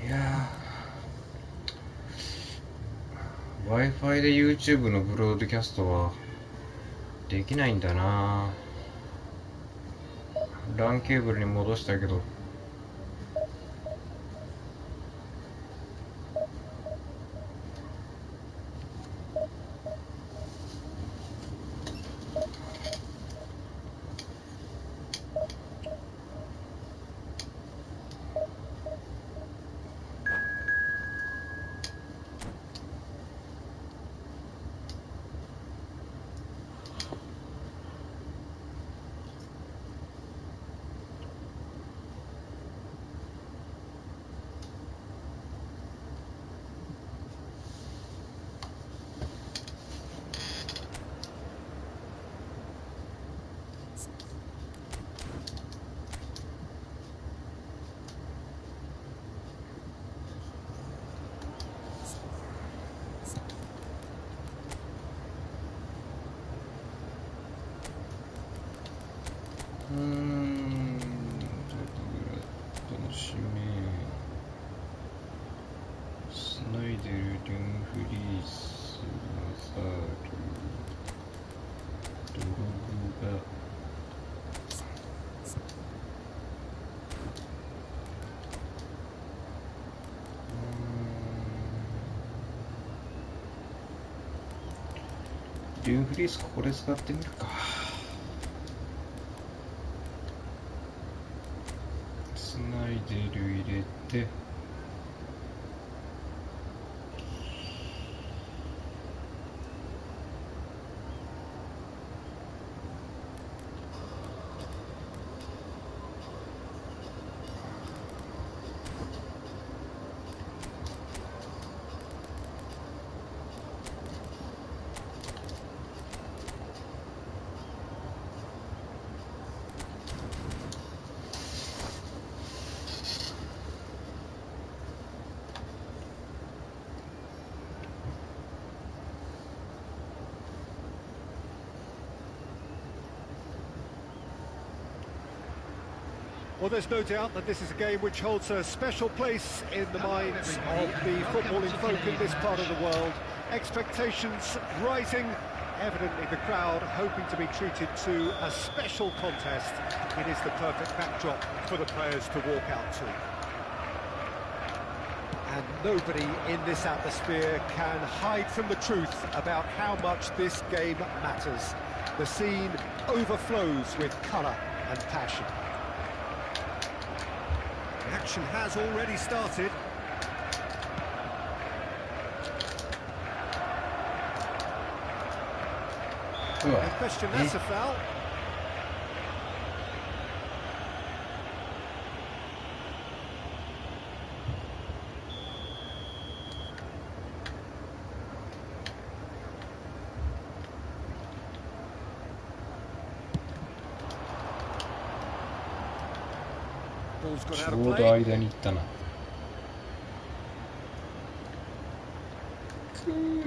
いやー Wi-Fi で YouTube のブロードキャストはできないんだな。LAN ケーブルに戻したけど。楽しみ。スナイデル・デュンフリース・マザール、ドログがデュンフリースここで使ってみるか。スナイデル入れてWell, there's no doubt that this is a game which holds a special place in the minds of the footballing folk in this part of the world. Expectations rising, evidently the crowd hoping to be treated to a special contest. It is the perfect backdrop for the players to walk out to. And nobody in this atmosphere can hide from the truth about how much this game matters. The scene overflows with colour and passion. The action has already started. No question, that's a foul. Ball's gone out of play. ちょうど間に行ったな。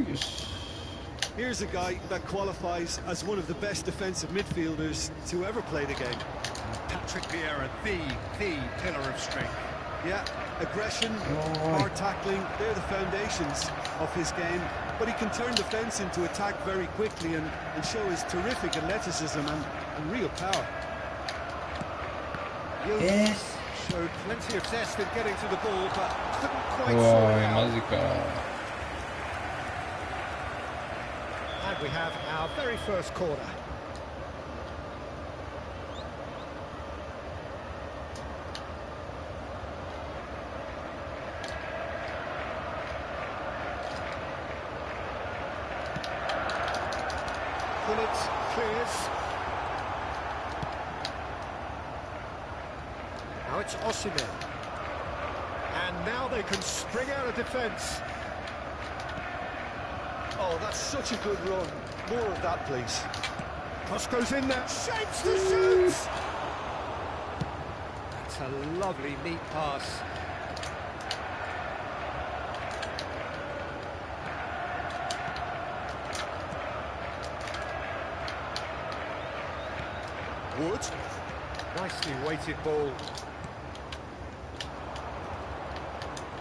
よし。 Here's a guy that qualifies as one of the best defensive midfielders to ever play the game. Patrick Vieira, the pillar of strength. Yeah, aggression, hard tackling, they're the foundations of his game. But he can turn defence into attack very quickly and show his terrific athleticism and real power. Yes. Showed plenty of zest in getting to the ball, but couldn't quite sort it out. マジか。 And we have our very first corner. Phillips clears. Now it's Osimhen. And now they can spring out of defence. Oh, that's such a good run. More of that, please. Cross goes in there. Shapes to shoot! That's a lovely, neat pass. Wood. Nicely weighted ball.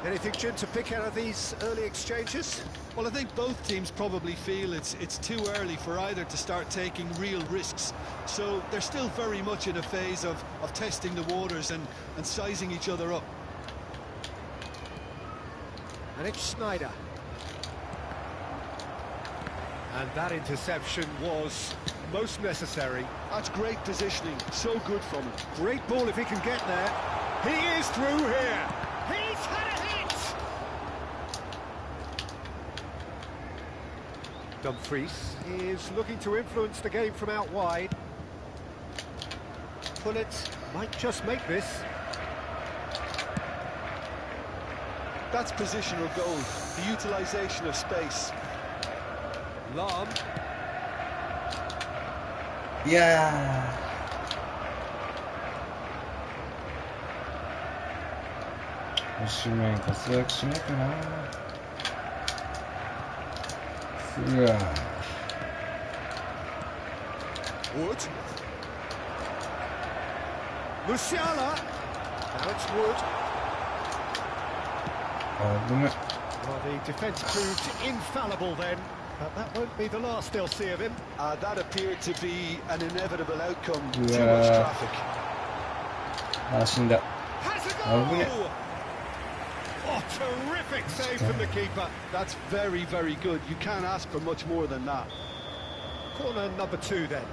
Anything, Jim, to pick out of these early exchanges? Well, I think both teams probably feel it's too early for either to start taking real risks. So they're still very much in a phase of testing the waters and sizing each other up. And it's Snyder. And that interception was most necessary. That's great positioning, so good from him. Great ball if he can get there. He is through here. He's had a hit! Dumfries is looking to influence the game from out wide. Pullet might just make this. That's positional goal, the utilisation of space. Lam. Yeah. Osimhen 活躍しないかな。うわ。Wood. Musiala. Now it's Wood. Well, the defence proved infallible then, but that won't be the last they'll see of him. That appeared to be an inevitable outcome. Too much traffic. あ、死んだ。 Has a goal! Oh, terrific save from the keeper. That's very, very good. You can't ask for much more than that. Corner number 2 then.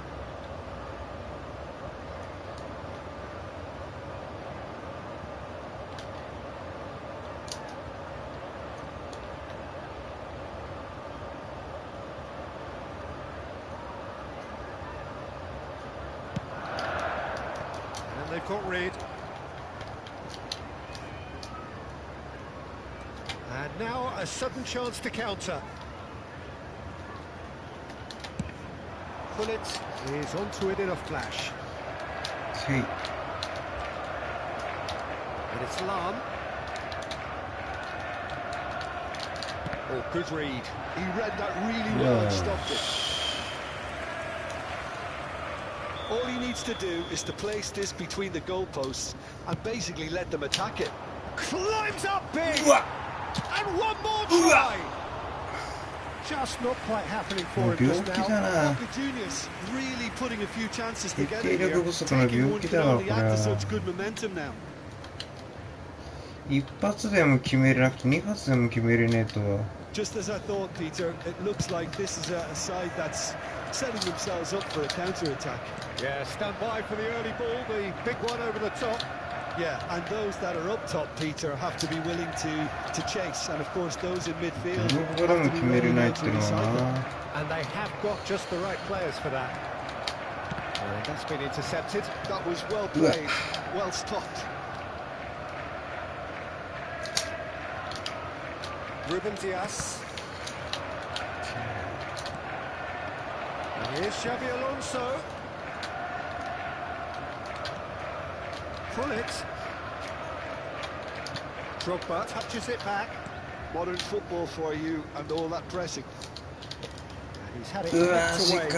And they've got rid. And now a sudden chance to counter. Pullet is onto it in a flash. Sweet. And it's Lam. Oh, good read. He read that really well and stopped it. All he needs to do is to place this between the goalposts and basically let them attack it. Climbs up big! And one more try! Just not quite happening for him just now. The juniors really putting a few chances together here. Taking one can only add to such good momentum now. 一発でも決めれなくて2発でも決めれねえとは。 Just as I thought, Peter, it looks like this is a side that's setting themselves up for a counter-attack. Yeah, stand by for the early ball, the big one over the top. Yeah, and those that are up top, Peter, have to be willing to chase, and of course those in midfield have to be willing to recycle. And they have got just the right players for that. That's been intercepted. That was well played, well stopped. Ruben Diaz. And here's Xabi Alonso. Pullet. Drogba touches it back. Modern football for you and all that pressing. And he's had it knocked away.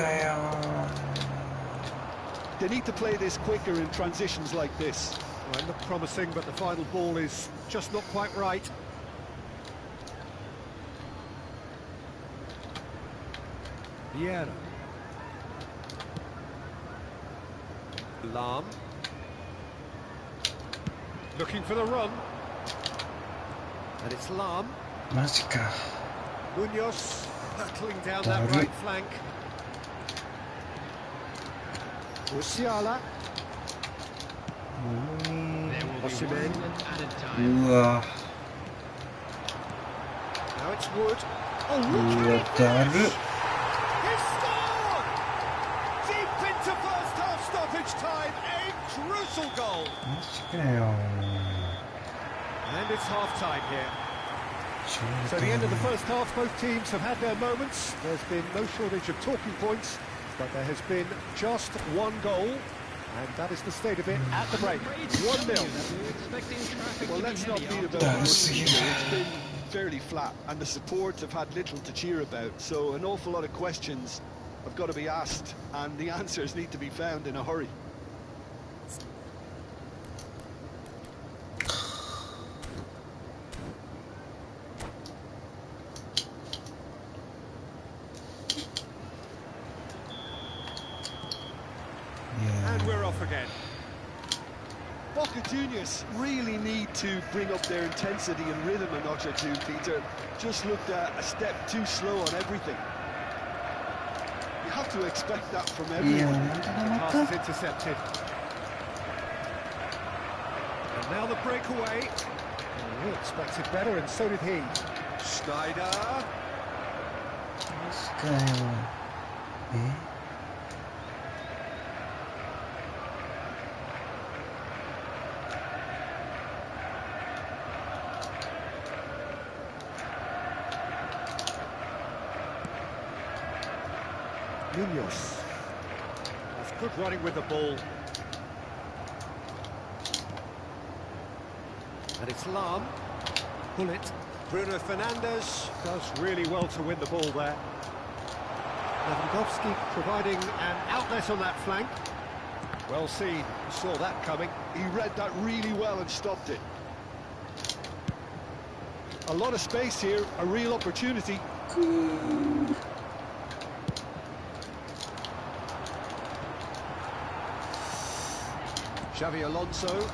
They need to play this quicker in transitions like this. Well, look promising, but the final ball is just not quite right. Vieira. Lam. Looking for the run. And it's Lam. マジか。 Munoz hurtling down that right flank. Musiala. Osimhen. うわ。 Now it's Wood. Oh, うわ、だる。 He scored! Deep into first half stoppage time, a crucial goal. マジかよ。 And it's half-time here. So the end of the first half, both teams have had their moments. There's been no shortage of talking points, but there has been just one goal, and that is the state of it at the break. 1-0. Well, let's not beat about it. It's been fairly flat, and the support have had little to cheer about, so an awful lot of questions have got to be asked, and the answers need to be found in a hurry. players really need to bring up their intensity and rhythm a notch or two, Peter. Just looked a step too slow on everything. You have to expect that from いいよ、 everyone. 本当だ、ま Pass た。 is intercepted. And now the breakaway. He expected better, and so did he. Schneider. マジかよ。Munoz. That's good running with the ball. And it's Lam. Pull it. Bruno Fernandes does really well to win the ball there. Lewandowski providing an outlet on that flank. Well seen, saw that coming. He read that really well and stopped it. A lot of space here, a real opportunity. Xavi Alonso.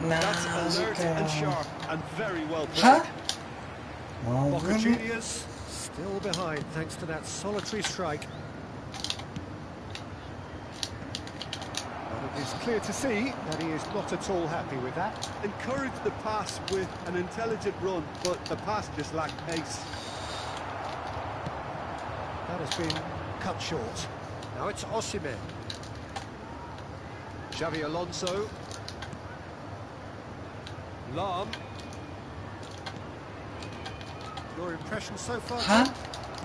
That's alert and sharp and very well played. Boca Juniors still behind thanks to that solitary strike. But it is clear to see that he is not at all happy with that. Encouraged the pass with an intelligent run, but the pass just lacked pace. That has been cut short. Now it's Osimhen. Xavi Alonso. Lam. Your impression so far?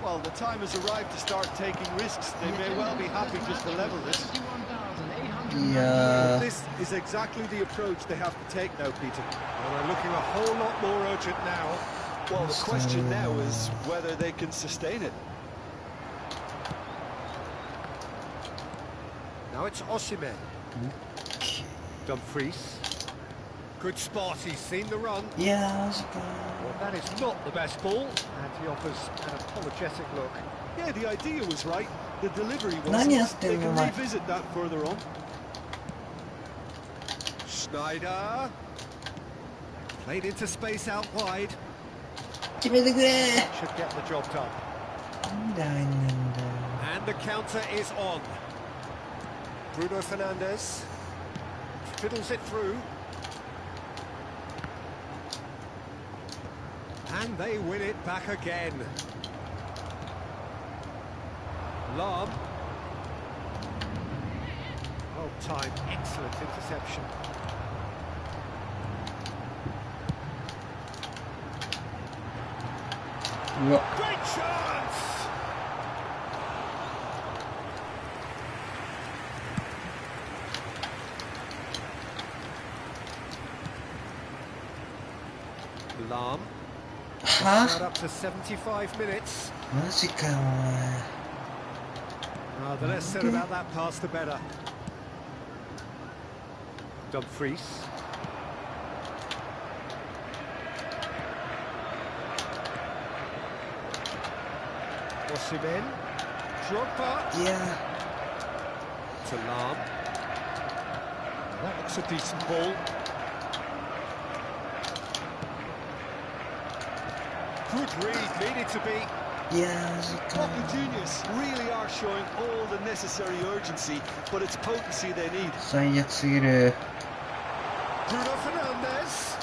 Well, the time has arrived to start taking risks. They may well be happy just to level this. Yeah. This is exactly the approach they have to take now, Peter. Well, they're looking a whole lot more urgent now. Well, the question now is whether they can sustain it. Now it's Osimhen. Dumfries. Good spot, he's seen the run. Yeah, Well, that is not the best ball, and he offers an apologetic look. Yeah, the idea was right. The delivery wasn't. 何やってん They の can お前 revisit that further on. Schneider. Played into space out wide. 決めてくれ Should get the job done. なんで入んないんだよ And the counter is on. Bruno Fernandes. Fiddles it through. And they win it back again. Lam. Well timed, excellent interception. Great chance! Lam. は Not up to 75 minutes. マジかよお前 The less said about that pass, the better. Dumfries. Osimhen. Drogba いや to Lam. That looks a decent ball. Good read, needed to be. いやマジか Boca Juniors really are showing all the necessary urgency, but it's potency they need. 最悪すぎる Bruno Fernandes.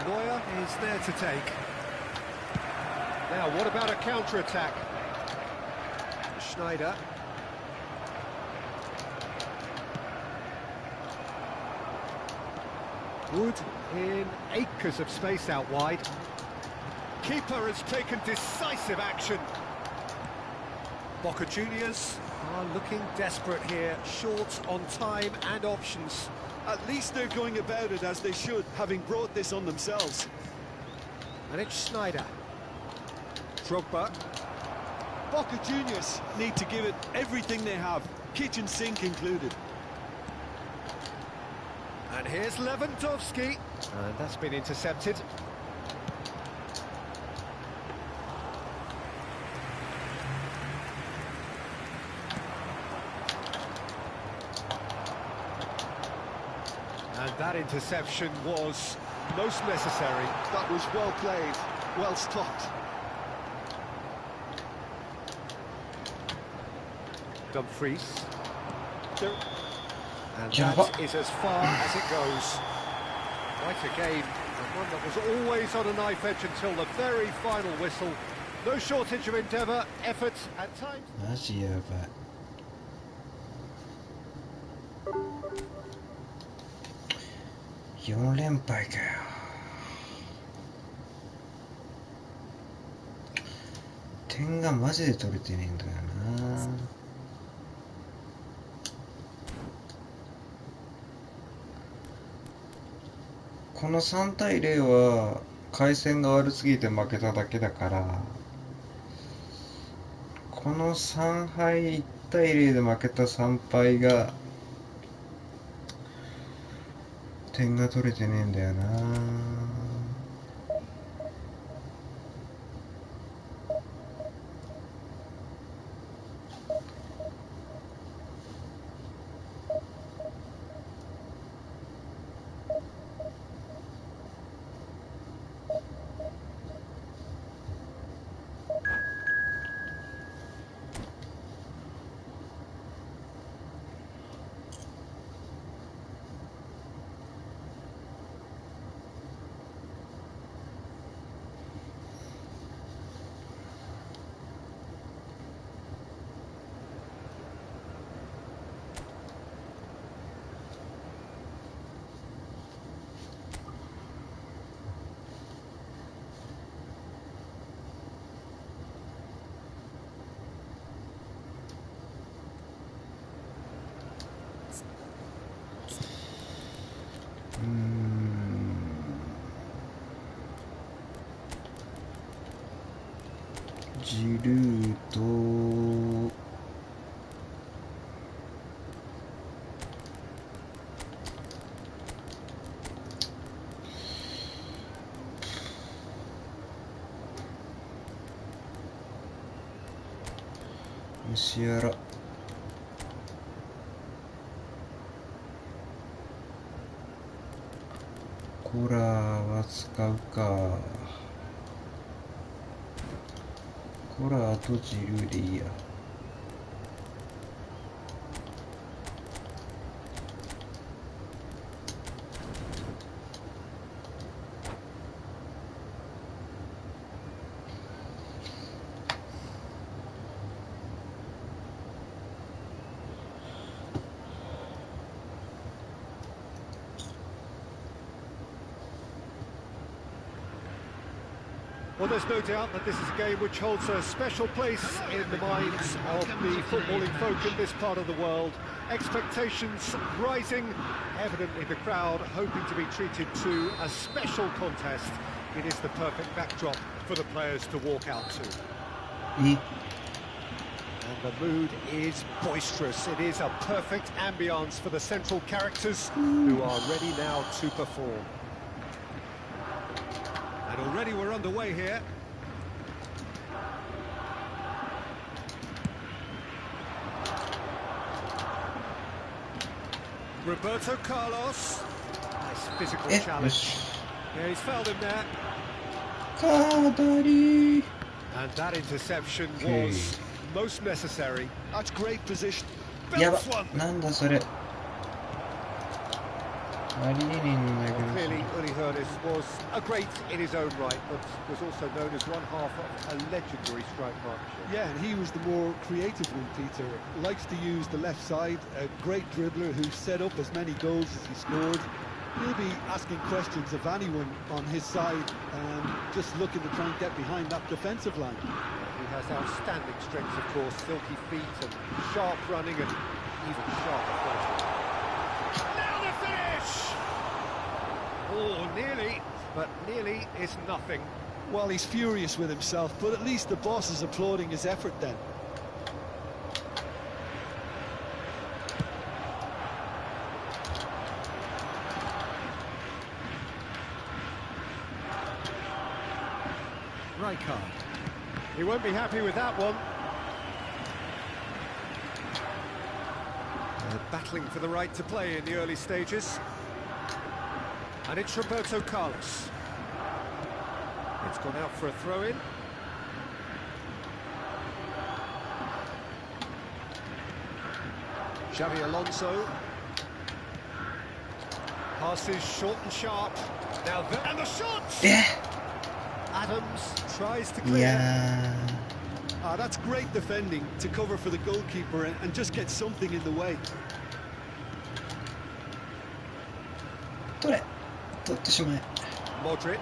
Neuer is there to take. Now, what about a counter-attack? Schneider. Wood in acres of space out wide. Keeper has taken decisive action. Boca Juniors are looking desperate here, short on time and options. At least they're going about it as they should, having brought this on themselves. And it's Schneider. Drogba. Boca Juniors need to give it everything they have, kitchen sink included. And here's Lewandowski. And that's been intercepted. And that interception was most necessary. That was well played, well stopped. Dumfries. And Java. that is as far as it goes. Quite a game, and one that was always on a knife edge until the very final whistle. No shortage of endeavour, effort, at times. マジやばい。4連敗かよ。点がマジで取れてねえんだよな。この3対0は回線が悪すぎて負けただけだから、この3敗1対0で負けた3敗が点が取れてねえんだよな。ジルーとムシアラコラは使うか。コラとジルーでいいや。Well, there's no doubt that this is a game which holds a special place in the minds of the footballing folk in this part of the world. Expectations rising, evidently the crowd hoping to be treated to a special contest. It is the perfect backdrop for the players to walk out to. And the mood is boisterous. It is a perfect ambience for the central characters who are ready now to perform. And already we're underway here. Roberto Carlos. Nice physical よ challenge. し。 Yeah, he's fouled him there. カーダリー。 And that interception Okay. was most necessary. That's great position. やば Belts one. なんだそれ。ありえねえんだけ Well, ど clearly, Uli Hoeneß was a great in his own right, but was also known as one half of a legendary strike partnership. Yeah, and he was the more creative one, Peter. Likes to use the left side, a great dribbler who set up as many goals as he scored. He'll be asking questions of anyone on his side, just looking to try and get behind that defensive line. He has outstanding strength, of course, silky feet and sharp running and even sharper fighting. Now the finish! Oh, nearly, but nearly is nothing. Well, he's furious with himself, but at least the boss is applauding his effort then. Rijkaard. He won't be happy with that one. Battling for the right to play in the early stages. And it's Roberto Carlos. It's gone out for a throw-in. Xavi Alonso. Passes short and sharp. Now there, and the shot! Yeah. Adams tries to clear. Yeah. That's great defending to cover for the goalkeeper and just get something in the way. 取れ。取ってしまえ。 Modric.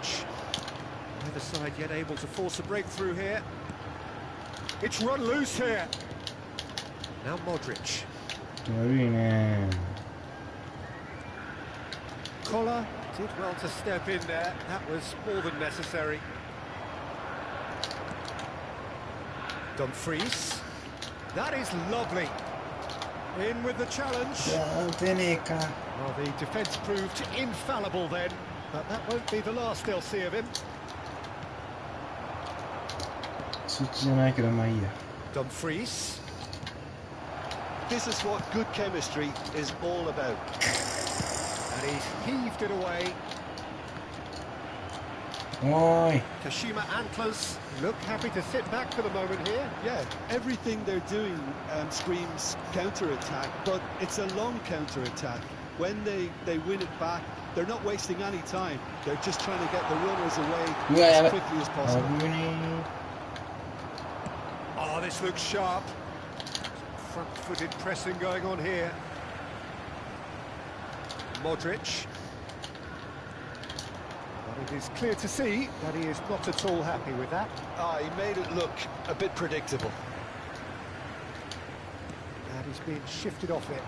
Neither side yet able to force a breakthrough here. It's run loose here. Now Modric. 悪いね。 Collar did well to step in there. That was more than necessary. Dumfries. That is lovely. In with the challenge. いやー、出ねえか。 Well, the defence proved infallible then, but that won't be the last they'll see of him. そっちじゃないけど、まあいいや。 Dumfries. This is what good chemistry is all about. And he's heaved it away. おーい。 Kashima Antlers look happy to sit back for the moment here. Yeah, everything they're doing screams counter-attack, but it's a long counter-attack. When they win it back, they're not wasting any time. They're just trying to get the runners away Yeah, as quickly as possible. 危ね Oh, this looks sharp. Front-footed pressing going on here. Modric. But it is clear to see that he is not at all happy with that. He made it look a bit predictable. And he's being shifted off it.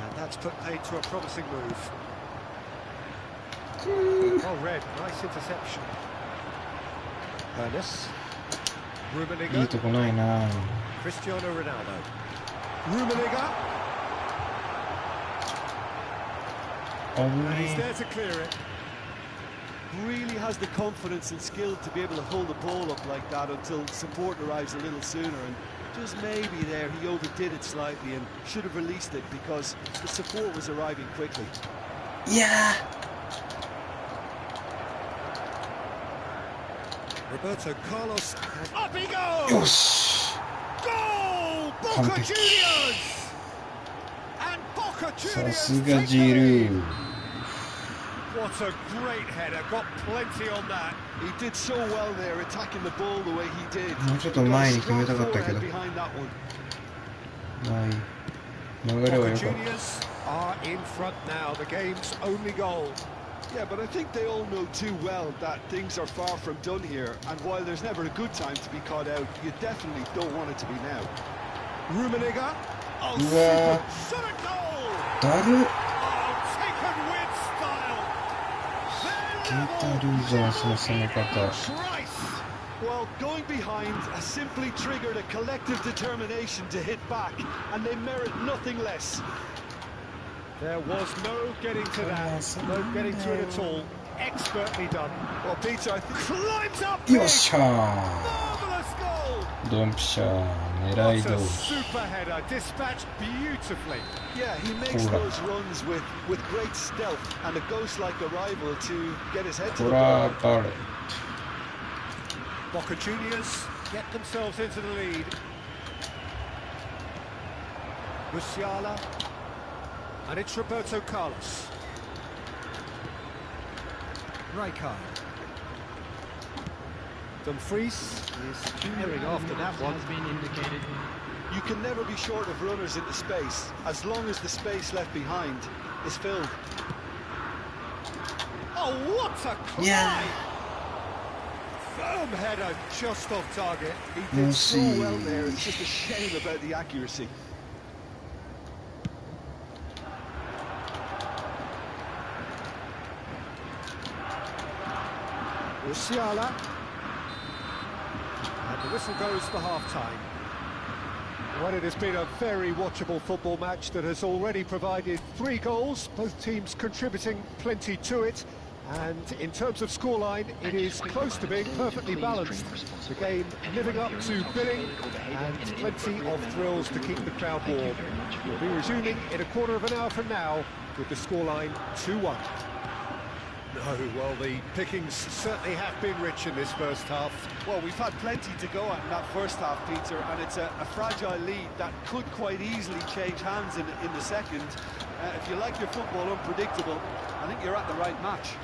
And that's put paid to a promising move. Well read, nice interception. Ernest. え。いい Rummenigge. とこないな。 Cristiano Ronaldo. Rummenigge. 危 And ね he's え。 there to clear it. Really has the confidence and skill to be able to hold the ball up like that until support arrives a little sooner. And just maybe there he overdid it slightly and should have released it because the support was arriving quickly. いや Roberto Carlos. And up he ー。 goes! よし。 Goal! Boca 完璧。 Juniors! And Boca さ Juniors すが take ジ the ル lead. ー。 What a great header, got plenty on that. He did so well there, attacking the ball the way he did. もうちょっと前に決めたかったけ Strong ど。 forward behind that one. まあいい。流れは Boca 良かった。 Juniors are in front now, the game's only goal. Yeah, but I think they all know too well that things are far from done here, and while there's never a good time to be caught out, you definitely don't want it to be now. Rummenigge. Oh, Yeah. super goal! だる。 Oh, taken with style. ゲータルーザースの攻め方。 Trice. Well, going behind has simply triggered a collective determination to hit back, and they merit nothing less. There was no getting to that, no getting to it at all. Expertly done. Well, Peter, I think Climbs up big. よっしゃ Marvelous goal. ー。ドンピシャー。狙い What 通 a り。 super header, dispatched beautifully. yeah, he makes Hold on. those runs with great stealth and a ghost-like arrival to get his head to ト the ラ ball. バレ。 Boca Juniors get themselves into the lead. Musiala. And it's Roberto Carlos. Rijkaard. Dumfries is carrying after that one. You can never be short of runners into space, as long as the space left behind is filled. Oh, what a climb! Yeah. Firm header just off target. He did so Merci. well there, it's just a shame about the accuracy. Musiala. And the whistle goes for half-time. Well, it has been a very watchable football match that has already provided 3 goals, both teams contributing plenty to it. And in terms of scoreline, it is close to being perfectly balanced. The game living up to billing and plenty of thrills to keep the crowd warm. We'll be resuming in a quarter of an hour from now with the scoreline 2-1. No, well, the pickings certainly have been rich in this first half. Well, we've had plenty to go at in that first half, Peter, and it's a fragile lead that could quite easily change hands in the second. If you like your football unpredictable, I think you're at the right match.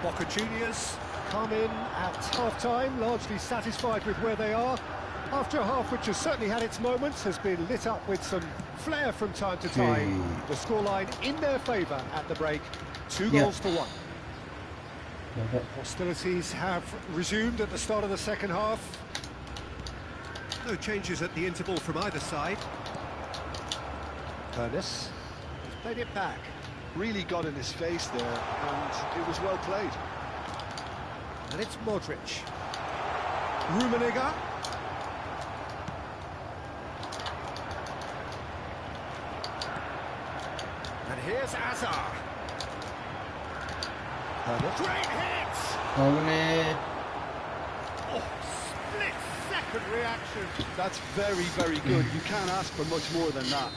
Boca Juniors come in at half-time, largely satisfied with where they are. After a half which has certainly had its moments, has been lit up with some flair from time to time. The scoreline in their favour at the break, 2 goals to 1. Hostilities have resumed at the start of the second half. No changes at the interval from either side. Ernest has played it back. Really got in his face there, and it was well played. And it's Modric. Rummenigge. And here's Azar. Great hit! Oh, split-second reaction. That's very, very good. You can't ask for much more than that.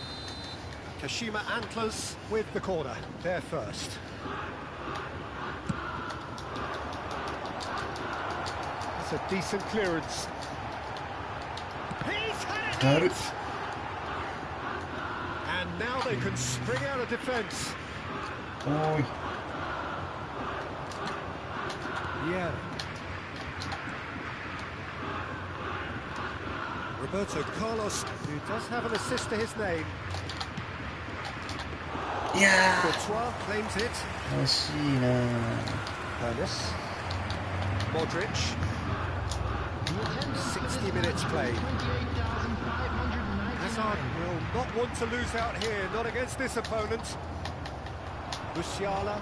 Kashima Antlers with the corner. They're first. That's a decent clearance. He's had it! And now they can spring out of defence. Yeah. Roberto Carlos, who does have an assist to his name. Yeah. Courtois claims it. Ernest. Modric. 60 minutes played. Hazard will not want to lose out here, not against this opponent. Musiala.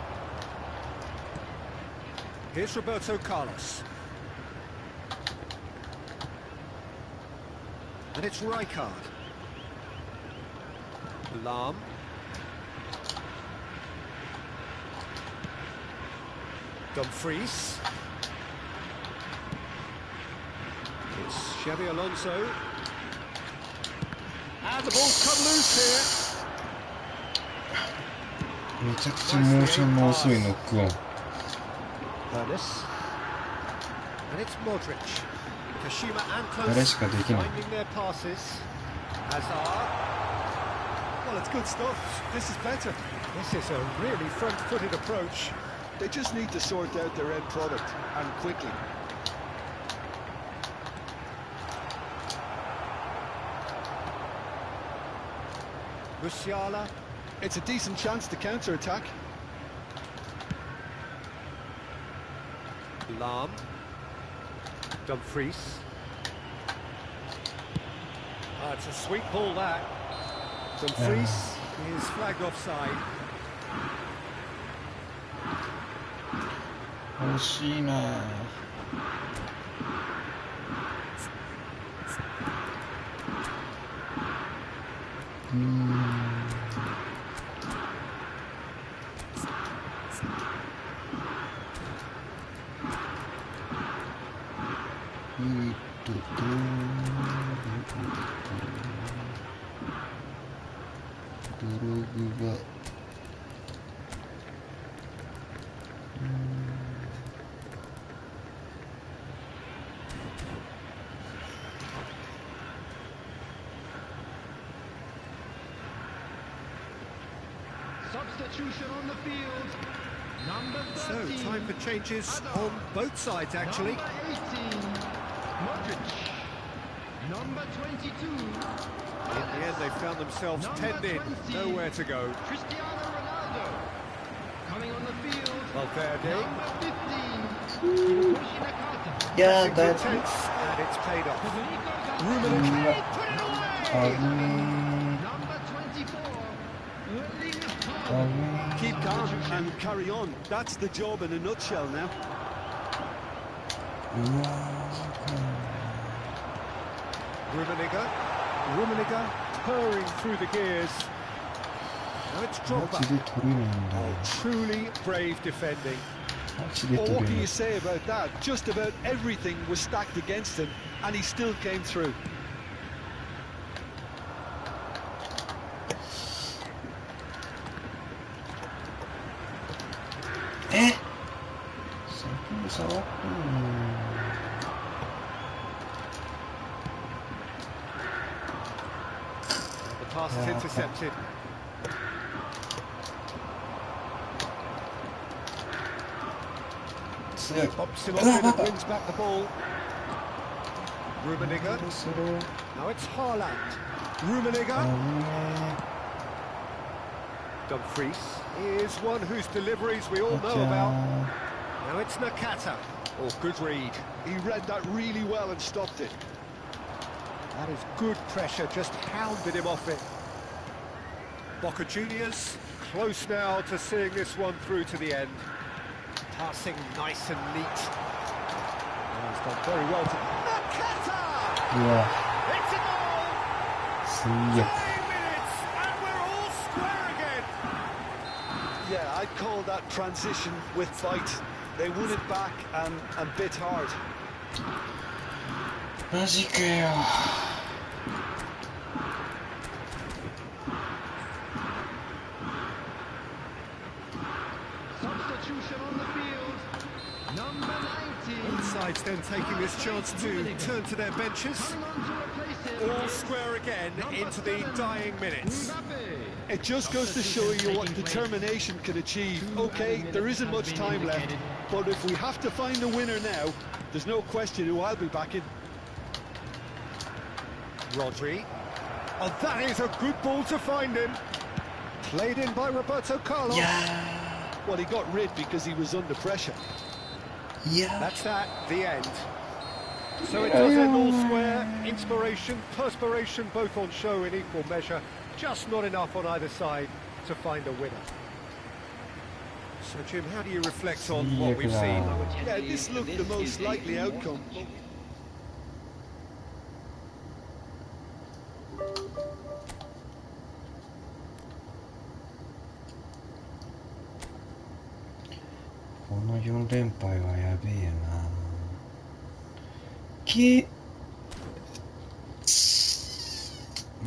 Here's Roberto Carlos. And it's Rijkaard. Lahm. Dumfries. It's Xabi Alonso. And the ball's come loose here. めちゃくちゃモーションの遅いノックオン。Ernest. And it's Modric. Kashima Antlers あれしかできない。 finding their passes. Hazard. Well, it's good stuff. This is better. This is a really front-footed approach. They just need to sort out their end product, and quickly. Musiala. It's a decent chance to counter-attack. Lahm. Dumfries. It's a sweet ball, that. Dumfries is flagged offside. 惜しいな。ドログバ。Substitution on the field. Number 13. So, time for changes on both sides, actually. Number 18, Modric. Number 22. In the end, they found themselves penned in, nowhere to go. Cristiano Ronaldo. Coming on the field. Valverde. Number 15. Nakata. Yeah, It's that's intense, and it's paid off. Federico Rummenigge. Garcia. Put it away. Number 24. Erling Haaland. Keep calm and carry on. That's the job in a nutshell now. Rummenigge purring through the gears. Now it's マ Drogba. ジで取れないんだ Oh, truly brave defending. マジで Well, 取 what れ can な you い say about that? Just about everything was stacked against him, and he still came through. え、先に触ってんの。 The pass is intercepted. Pops him off in and wins back the ball. Rummenigge. Now it's Haaland. Rummenigge. Dumfries is one whose deliveries we all know about. Now it's Nakata. Oh, good read. He read that really well and stopped it. That is good pressure, just hounded him off it. Boca Juniors close now to seeing this one through to the end. Passing nice and neat. Oh, he's done very well to... Nakata! うわ、 It's a goal! 最 9 悪。 minutes and we're all square again! Yeah, I'd call that transition with fight. They won it back and bit hard. マジかよ。 Substitution on the field. Number 19. Both sides then taking this chance to turn to their benches. Coming on to replace him. All square again into the dying minutes. Mbappe. It just goes to show you what determination can achieve. Okay, there isn't much time left, but if we have to find a winner now, there's no question who I'll be backing. Rodri. Oh, that is a good ball to find him. Played in by Roberto Carlos. いや Well, he got rid because he was under pressure. ー、いや That's that, the end. So it does end all square. Inspiration, perspiration, both on show in equal measure. Just not enough on either side to find a winner. So, Jim, how do you reflect on what we've seen? Yeah, this looked the most likely outcome. この4連敗はやべえよな。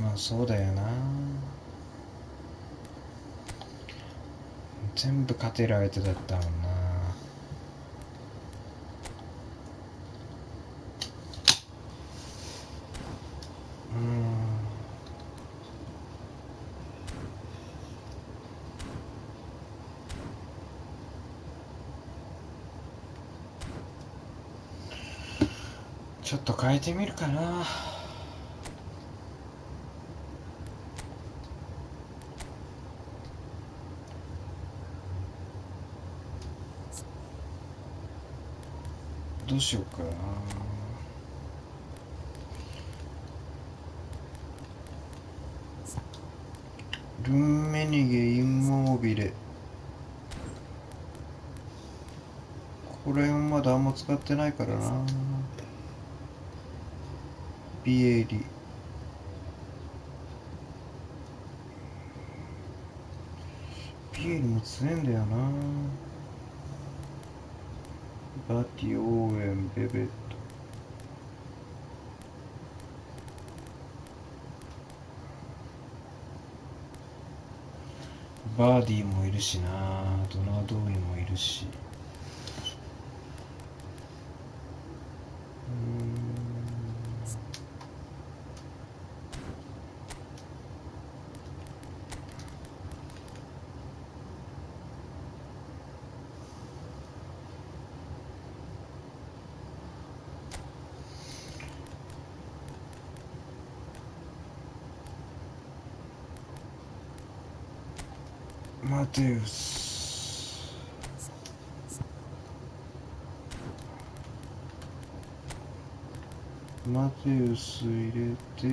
まあそうだよな。全部勝てる相手だったもんな。ちょっと変えてみるかな。どうしようかな。ルンメニゲインモービレ、ここら辺まだあんま使ってないからな。ビエリ、ビエリも強いんだよな。バティ、オーウェン、ベベット、バーディーもいるしな。ドナードーイもいるし。マテウス、マテウス入れて、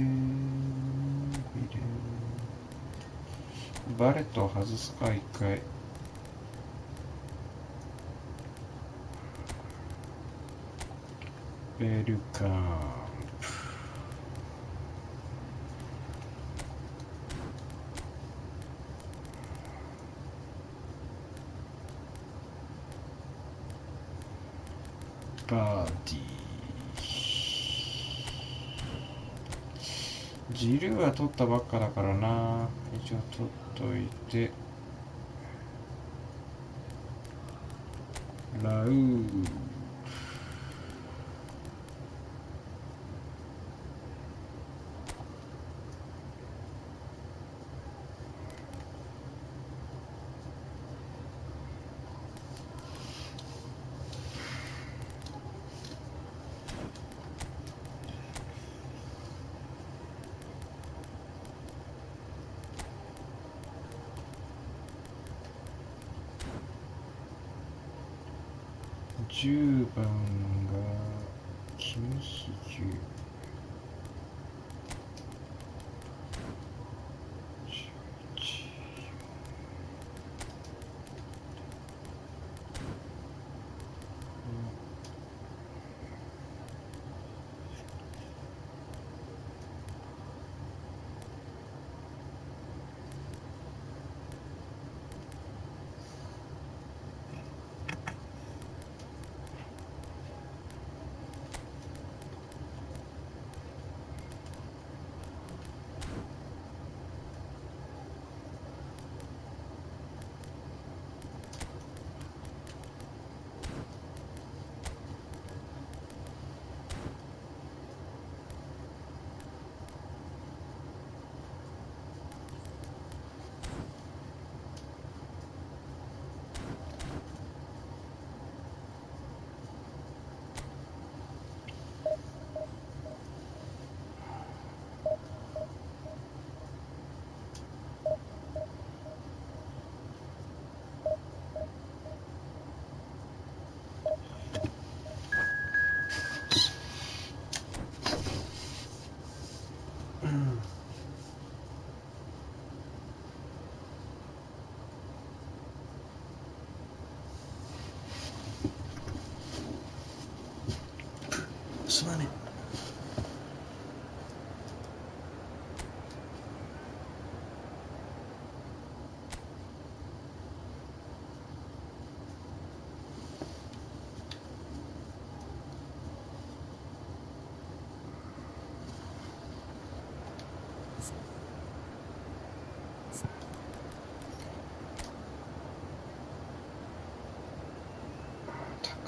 バレットを外すか一回。ベルカンプ、バーディー。ジルーは取ったばっかだからな。一応取っといて。ラウー10番が君比9。すまね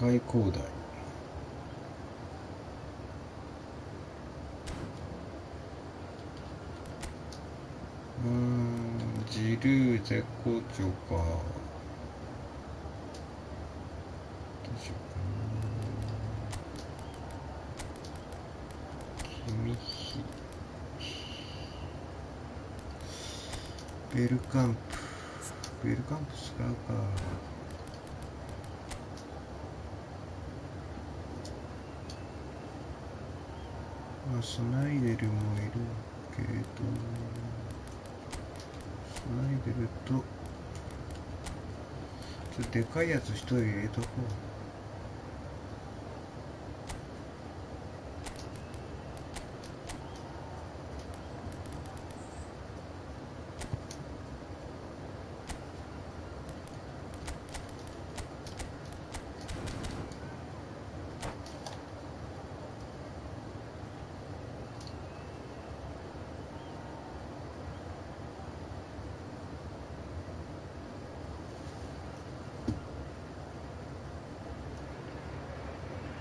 高い高台。ジルー絶好調か。どうしようかな。君比ベルカンプ使うか。まあスナイデルもいるけど、スナイデルとちょっとでかいやつ一人入れとこう。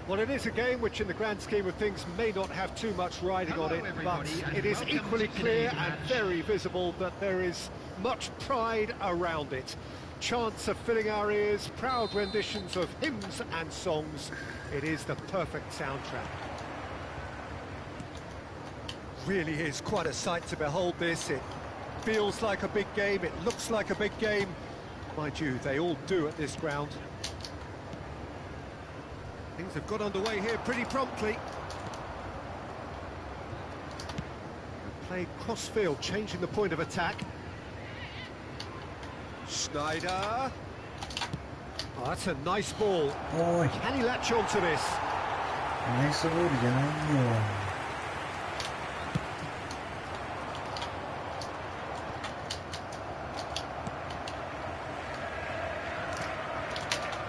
Well, it is a game which in the grand scheme of things may not have too much riding on it, but it is equally clear and very visible that there is much pride around it. Chants are filling our ears, proud renditions of hymns and songs. It is the perfect soundtrack. Really is quite a sight to behold this. It feels like a big game, it looks like a big game. Mind you, they all do at this ground. Things have got underway here pretty promptly. Play cross-field, changing the point of attack. Schneider. Oh, that's a nice ball. Oi. Can he latch on to this? Nice ball じゃないよ。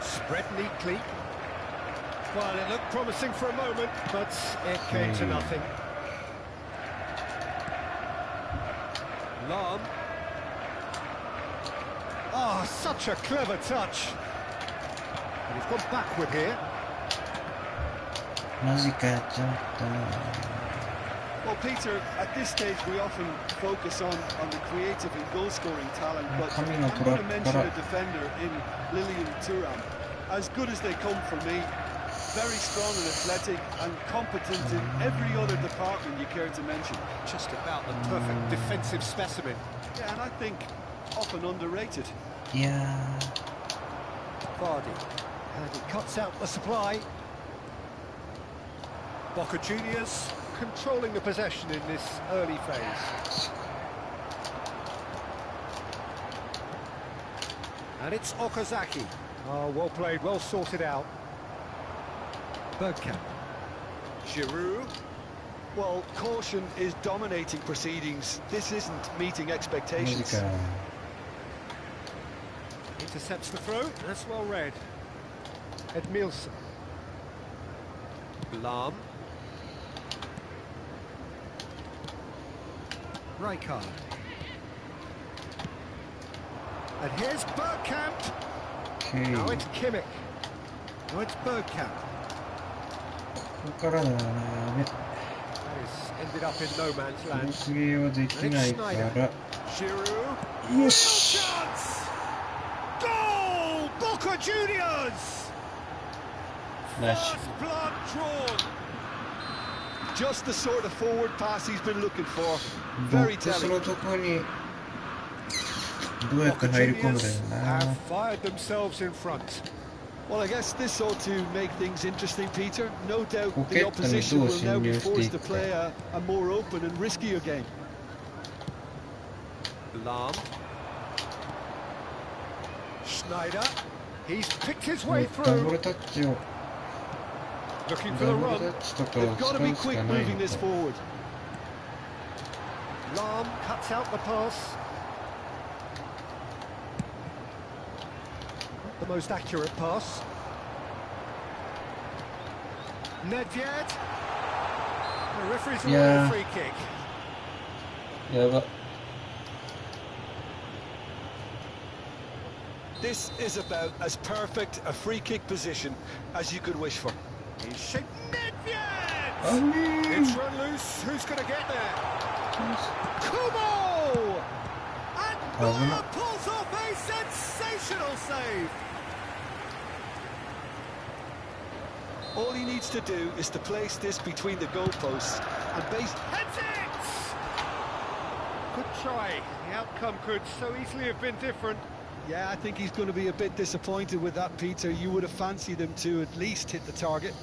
Spread neatly. Well, it looked promising for a moment, but it came to nothing. Lam. Oh, such a clever touch. And he's gone backward here. マジかやっちゃった。 Well, Peter, at this stage we often focus on the creative and goal-scoring talent, but I'm going to mention a defender in Lilian Thuram. As good as they come for me, very strong and athletic and competent in every other department you care to mention. Just about the perfect defensive specimen. Yeah, and I think often underrated. いや Vardy. And he cuts out the supply. Boca Juniors controlling the possession in this early phase. And it's Okazaki. Oh, well played, well sorted out. Bergkamp. Giroud. Well, caution is dominating proceedings. This isn't meeting ー、マジ expectations. か。 Intercepts the throw. That's well read. Edmilson. Lam. Rijkaard. And here's Bergkamp. Now it's Kimmich. Now it's Bergkamp. ここからだよな、やべ。 That is ended up in no man's クロ land. スゲーはできないから。 Giroud. よし。 Chance! Goal! Boca Juniors! ナイス。 First blood drawn. Just the sort of forward pass he's been looking for. ボ Very ックス telling. のとこにどうやって Boca 入り込む Juniors だよな。 have fired themselves in front. Well, I guess this ought to make things interesting, Peter. No doubt the Pocket opposition and will now be those forced to sneak. play a more open and riskier game. Lam. Schneider. He's picked his way ダブル through. タッチを Looking for ダ the ブルタ run. ッチとか They've を got 使 to be うしか quick ないの moving this か。 forward. Lam cuts out the pass. Not the most accurate pass. Nedved. The referee's awarded Yeah. a free kick. やば。 This is about as perfect a free kick position as you could wish for. He's shaped Nedved! あね It's ー。 run loose. Who's going to get there? Kubo! And Muller pulls off a sensational save. All he needs to do is to place this between the goalposts and base... Heads it! Good try. The outcome could so easily have been different. Yeah, I think he's going to be a bit disappointed with that, Peter. You would have fancied him to at least hit the target.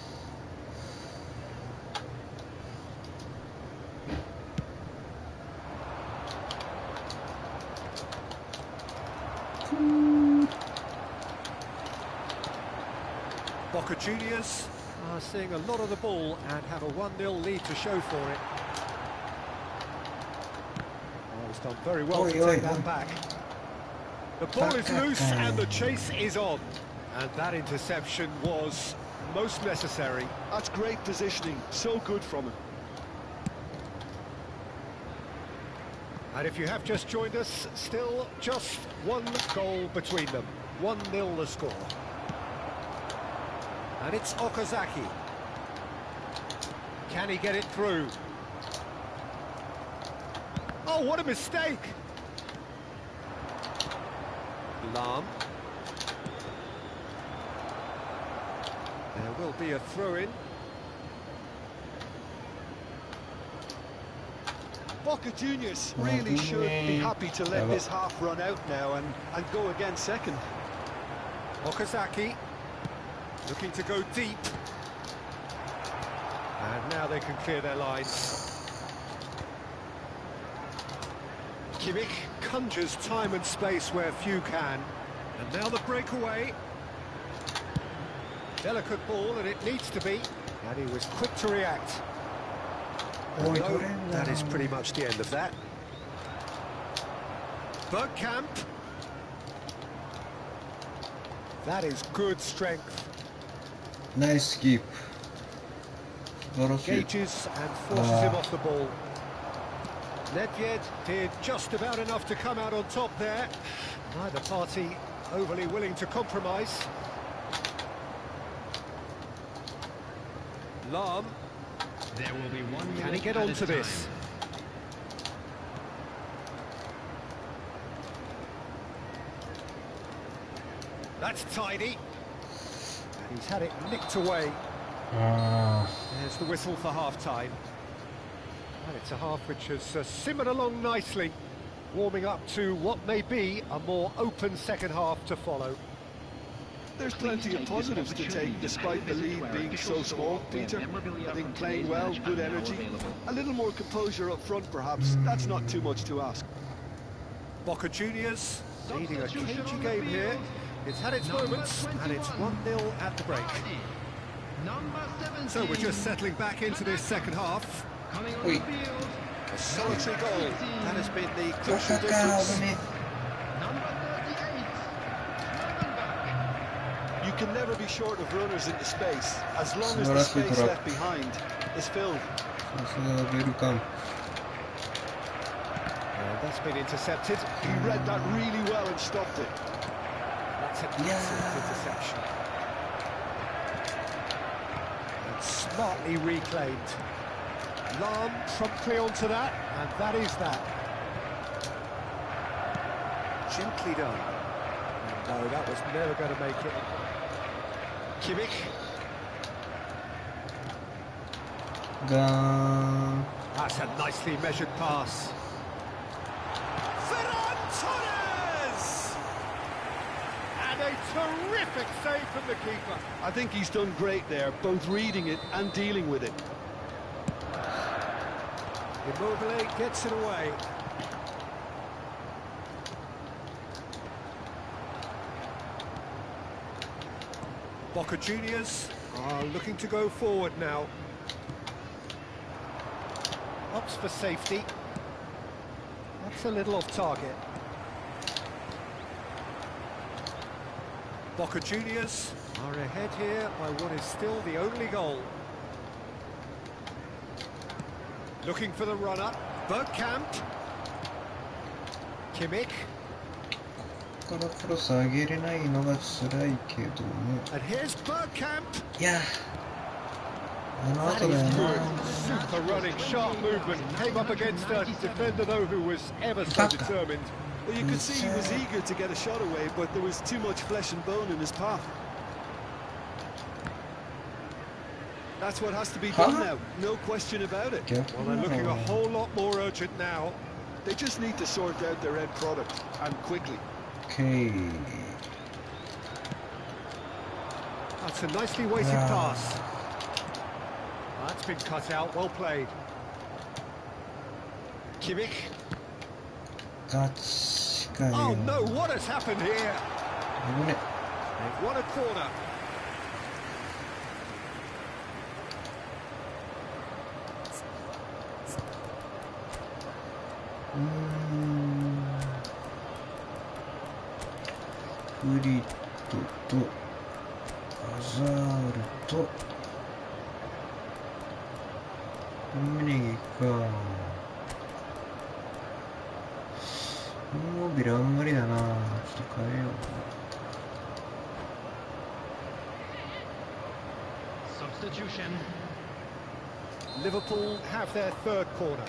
Boca Juniors are seeing a lot of the ball and have a 1-0 lead to show for it. Oh, it's done very well to take that back. The ball is loose and the chase is on. And that interception was most necessary. That's great positioning. So good from him. And if you have just joined us, still just one goal between them. 1-0 the score. And it's Okazaki. Can he get it through? Oh, what a mistake! Lam. There will be a throw-in. Boca Juniors really should be happy to let this half run out now and go again second. Okazaki looking to go deep. And now they can clear their lines. Kimmich conjures time and space where few can. And now the breakaway. Delicate ball, and it needs to be. And he was quick to react. Oh, No, that is pretty much the end of that. Bergkamp. That is good strength. ナイスキープ。素晴らしい。 Engages and forces him off the ball. Nedved did just about enough to come out on top there. Neither party overly willing to compromise. Lahm, There will be 1 minute can he get at a onto this? time. That's tidy. And he's had it nicked away. あ There's the whistle for half-time. And it's a half which has simmered along nicely, warming up to what may be a more open second half to follow. There's plenty of positives to take despite the lead being so small, Peter. I think playing well, good energy, a little more composure up front perhaps. That's not too much to ask. Boca Juniors leading a cagey game here. It's had its moments, and it's 1-0 at the break. Number 17. So we're just settling back into this second half. Coming on Oi. the field. A solitary goal. That has been the あ。 crucial バカか、 difference. 危ね。 Number 38. Back. You can never be short of runners into space, as long as the素晴らしい space トラッ left プ。 behind is filled. さすがベルカンプ。 And that's been intercepted. He read that really well and stopped it. That's an Yeah. excellent interception. And smartly reclaimed. Lahm promptly onto that, and that is that. Gently done. No, that was never going to make it. Kimmich. ガーン。 That's a nicely measured pass. Ferran Torres! And a terrific save from the keeper. I think he's done great there, both reading it and dealing with it. Immobile gets it away. Boca Juniors are looking to go forward now. Opts for safety. That's a little off target. Boca Juniors are ahead here by what is still the only goal. Looking for the runner. Bergkamp. Kimmich. ここからクロス上げれないのが辛いけども。 And here's Bergkamp. いや。あの That 後だよ is な。 good. Super running, sharp movement. Came up against a defender, though, who was ever so Baka. determined. Well, you could see he was eager to get a shot away, but there was too much flesh and bone in his path. That's what has to be done now, no question about it. 逆 Well, they're な looking a の。 whole lot more urgent now. They just need to sort out their end product, and quickly. OK。 That's a nicely weighted Wow. pass. That's been cut out, well played. Kimmich. ガチかよ。 Oh no, what has happened here? 危ね。 They've won a corner.「フリットとアザールとタマネギか。モービルあんまりだな。ちょっと変えよう。 Substitution. Liverpool have their third corner.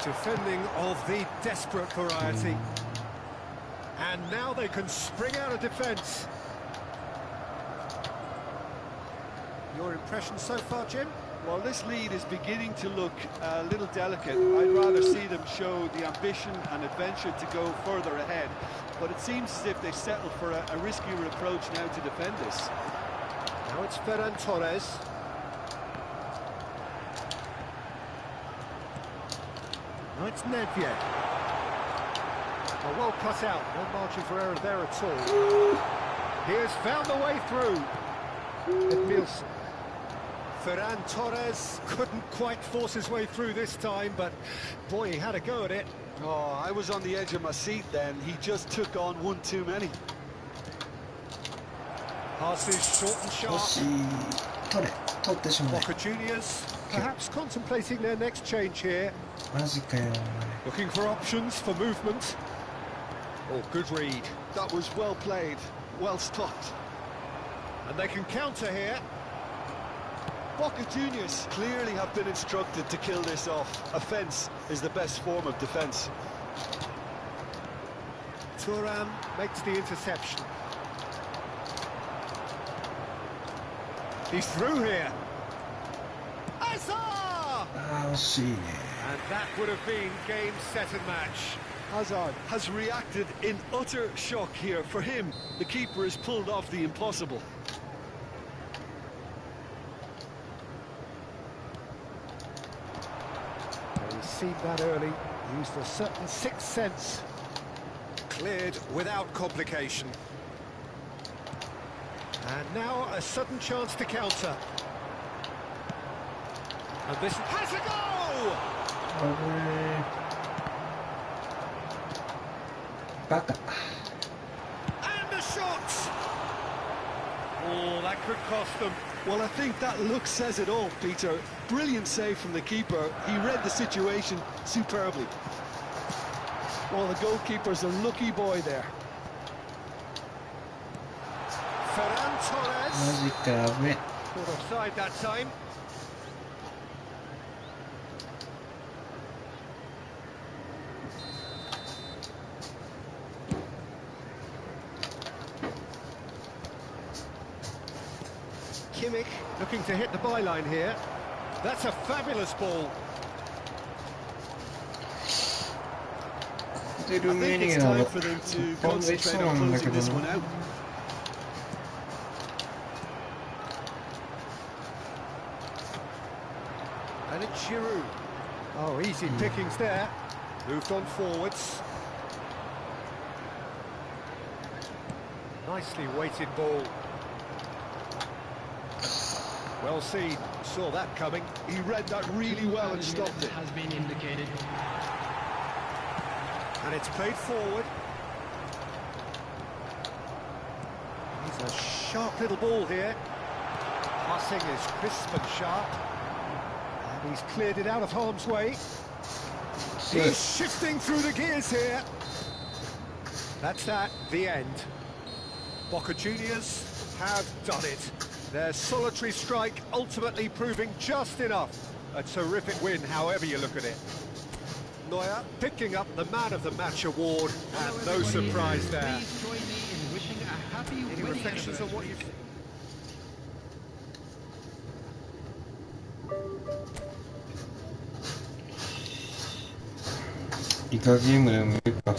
Defending of the desperate variety. And now they can spring out of defence. Your impression so far, Jim? Well, this lead is beginning to look a little delicate. I'd rather see them show the ambition and adventure to go further ahead. But it seems as if they settled for a riskier approach now to defend this. Now it's Ferran Torres. Now it's Nedved. Well cut out, no margin for error there at all. He has found the way through. Edmilson. Ferran Torres couldn't quite force his way through this time, but boy, he had a go at it. Oh, I was on the edge of my seat then. He just took on one too many. Passes short and 惜 sharp. しい。取ってしまえ。 Boca Juniors perhaps contemplating their next change here. マジかよ。 Looking for options for movement. Oh, good read. That was well played, well stopped. And they can counter here. Boca Juniors clearly have been instructed to kill this off. Offence is the best form of defence. Thuram makes the interception. He's through here. Azar! ああ、惜しいね。 And that would have been game, set and match. Hazard has reacted in utter shock here. For him, the keeper has pulled off the impossible. He's seen that early, used a certain sixth sense. Cleared without complication. And now a sudden chance to counter. And this has a goal! バカ。 And a shot! Oh, that could cost them. Well, I think that look says it all, Peter. Brilliant save from the keeper. He read the situation superbly. Well, the goalkeeper's a lucky boy there. Ferran マ Torres. ジかやべ。 Caught offside that time. Kimmich looking to hit the byline here. That's a fabulous ball. 出 I るメ think ニュ it's ー time が for them to 飛んでいきそう concentrate な on んだけ closing ど this one な。 out. And it's Giroud. Oh, easy pickings there. Moved on forwards. Nicely weighted ball. Well seen. Saw that coming. He read that really well and stopped it. Has been indicated. And it's played forward. He's a sharp little ball here. Passing is crisp and sharp. And he's cleared it out of harm's way. He's shifting through the gears here. That's that, the end. Boca Juniors have done it. Their solitary strike ultimately proving just enough. A terrific win, however you look at it. Neuer picking up the Man of the Match award, and no surprise there. Please join me in wishing a happy Any wedding reflections on what anniversary. you've イカゲームでも見るか。